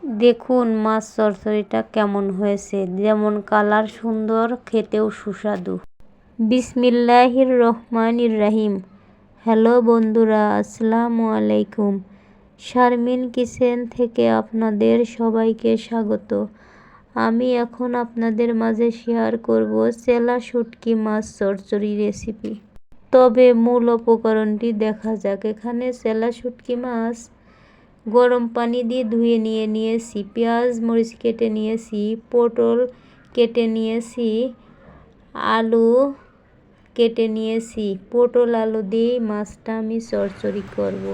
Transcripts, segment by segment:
দেখুন মাছ চচ্চড়িটা কেমন হয়েছে, যেমন কালার সুন্দর, খেতেও সুস্বাদু। বিসমিল্লাহির রহমানির রহিম। হ্যালো বন্ধুরা, আসসালামু আলাইকুম। শারমিন কিচেন থেকে আপনাদের সবাইকে স্বাগত। আমি এখন আপনাদের মাঝে শেয়ার করব চেলা শুটকি মাছ চচ্চড়ি রেসিপি। তবে মূল উপকরণটি দেখা যাক। এখানে চেলা শুটকি মাছ গরম পানি দিয়ে ধুয়ে নিয়েছি, পেঁয়াজ মরিচ কেটে নিয়েছি, পটল কেটে নিয়েছি, আলু কেটে নিয়েছি। পটল আলু দিয়ে মাছটা আমি চচ্চড়ি করব।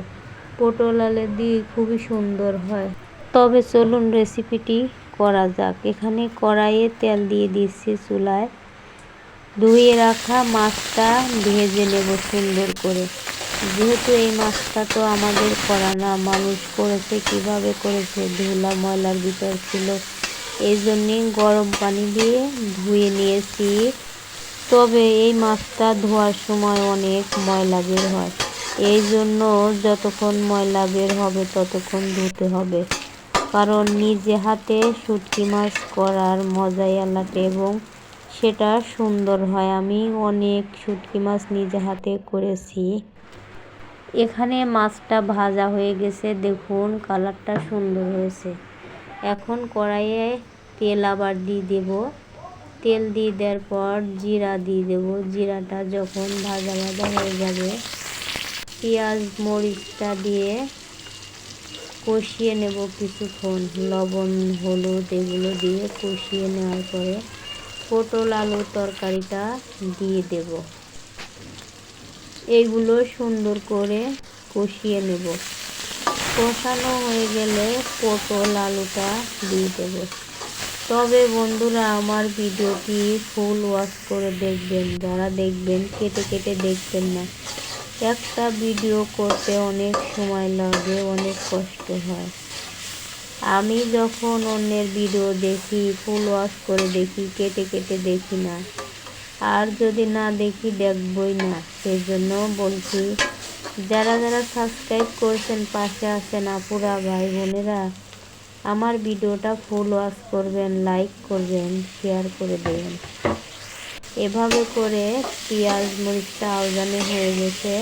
পটল আলু দিয়ে খুবই সুন্দর হয়। তবে চলুন রেসিপিটি করা যাক। এখানে কড়াইয়ে তেল দিয়ে দিচ্ছি চুলায়। ধুয়ে রাখা মাছটা ভেজে নেব সুন্দর করে। যেহেতু এই মাছটা তো আমাদের করা না, মানুষ করেছে, কিভাবে করেছে, ধুলা ময়লার ভিতর ছিল, এই জন্যে গরম পানি দিয়ে ধুয়ে নিয়েছি। তবে এই মাছটা ধোয়ার সময় অনেক ময়লা বের হয়, এই জন্য যতক্ষণ ময়লা বের হবে ততক্ষণ ধুতে হবে। কারণ নিজে হাতে শুটকি মাছ করার মজাই আলাদা এবং সেটা সুন্দর হয়। আমি অনেক শুটকি মাছ নিজে হাতে করেছি। এখানে মাছটা ভাজা হয়ে গেছে, দেখুন কালারটা সুন্দর হয়েছে। এখন কড়াইয়ে তেল আবার দিয়ে দেব। তেল দিয়ে দেওয়ার পর জিরা দিয়ে দেব। জিরাটা যখন ভাজা ভাজা হয়ে যাবে, পেঁয়াজ মরিচটা দিয়ে কষিয়ে নেব কিছুক্ষণ। লবণ হলুদ এগুলো দিয়ে কষিয়ে নেওয়ার পরে পটল আলুর তরকারিটা দিয়ে দেব। এইগুলো সুন্দর করে কষিয়ে নেব। কষানো হয়ে গেলে পটল আলুটা দিয়ে দেব। তবে বন্ধুরা, আমার ভিডিওটি ফুল ওয়াচ করে দেখবেন। যারা দেখবেন কেটে কেটে দেখবেন না। একটা ভিডিও করতে অনেক সময় লাগে, অনেক কষ্ট হয়। আমি যখন অন্যের ভিডিও দেখি ফুল ওয়াচ করে দেখি, কেটে কেটে দেখি না। আর যদি না দেখি দেখবই না। সেই জন্য বলছি, যারা যারা সাবস্ক্রাইব করছেন, পাশে আছেন আপুরা ভাই বোনেরা, আমার ভিডিওটা ফুল ওয়াচ করবেন, লাইক করবেন, শেয়ার করে দেবেন। এভাবে করে পেঁয়াজ মরিচটা আওজানে হয়ে গেছে।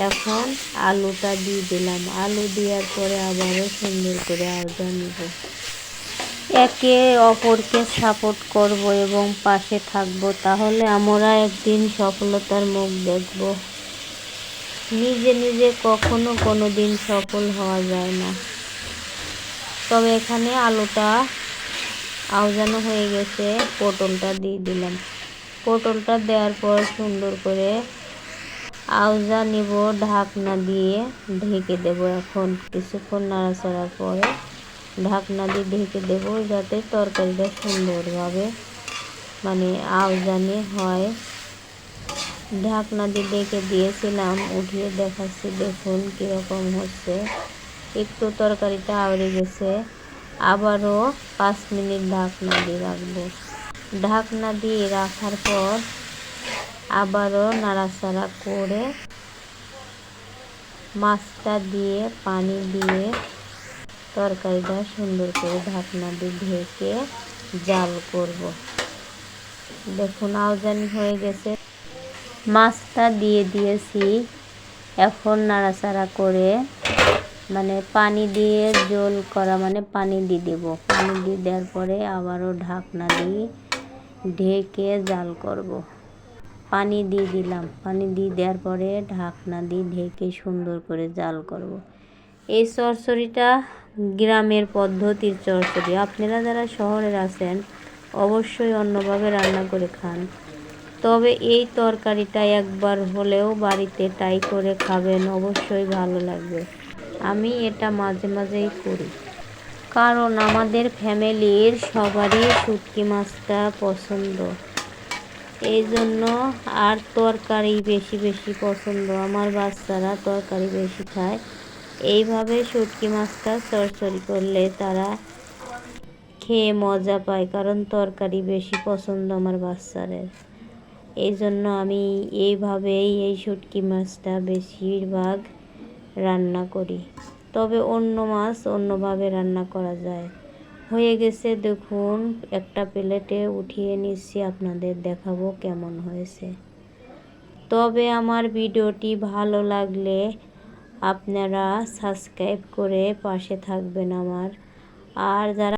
এখন আলুটা দিয়ে দিলাম। আলু দেওয়ার পরে আবারও সুন্দর করে আওজা নিব। একে অপরকে সাপোর্ট করব এবং পাশে থাকব, তাহলে আমরা একদিন সফলতার মুখ দেখব। নিজে নিজে কখনো কোনো দিন সফল হওয়া যায় না। তবে এখানে আলুটা আওজানো হয়ে গেছে, পটলটা দিয়ে দিলাম। পটলটা দেওয়ার পর সুন্দর করে আওজা নিব, ঢাকনা দিয়ে ঢেকে দেব। এখন কিছুক্ষণ নাড়াচাড়ার পরে ঢাকনা দিয়ে ঢেকে দেব, যাতে তরকারিটা সুন্দরভাবে আওজানে হয়। ঢাকনা দিয়ে ঢেকে দিয়েছিলাম, উঠিয়ে দেখাচ্ছি, দেখুন কীরকম হচ্ছে। একটু তরকারিটা আউড়ে গেছে। আবারও 5 মিনিট ঢাকনা দিয়ে রাখবো। ঢাকনা দিয়ে রাখার পর আবারও নাড়াচাড়া করে মাছটা দিয়ে পানি দিয়ে তরকারিটা সুন্দর করে ঢাকনা দিয়ে ঢেকে জাল করব। দেখুন আওজানি হয়ে গেছে। মাছটা দিয়ে দিয়েছি। এখন নাড়াচাড়া করে পানি দিয়ে ঝোল করা পানি দিয়ে দেব। পানি দিয়ে দেওয়ার পরে আবারও ঢাকনা দিয়ে ঢেকে জাল করব। পানি দিয়ে দিলাম। পানি দিয়ে দেওয়ার পরে ঢাকনা দিয়ে ঢেকে সুন্দর করে জাল করব। এই চচ্চড়িটা গ্রামের পদ্ধতির চচ্চড়ি। আপনারা যারা শহরের আছেন অবশ্যই অন্যভাবে রান্না করে খান। তবে এই তরকারিটা একবার হলেও বাড়িতে ট্রাই করে খাবেন, অবশ্যই ভালো লাগবে। আমি এটা মাঝে মাঝেই করি, কারণ আমাদের ফ্যামিলির সবারই শুটকি মাছটা পছন্দ। এই জন্য আর তরকারি বেশি বেশি পছন্দ। আমার বাচ্চারা তরকারি বেশি খায়। এইভাবে শুটকি মাছটা চচ্চড়ি করলে তারা খেয়ে মজা পায়, কারণ তরকারি বেশি পছন্দ আমার বাচ্চাদের। এই জন্য আমি এইভাবেই এই শুটকি মাছটা বেশিরভাগ রান্না করি। তবে অন্য মাছ অন্যভাবে রান্না করা যায়। হয়ে গেছে দেখুন, একটা প্লেটে উঠিয়ে নিচ্ছি, আপনাদের দেখাবো কেমন হয়েছে। তবে আমার ভিডিওটি ভালো লাগলে আপনারা সাবস্ক্রাইব করে পাশে থাকবেন আমার। আর যারা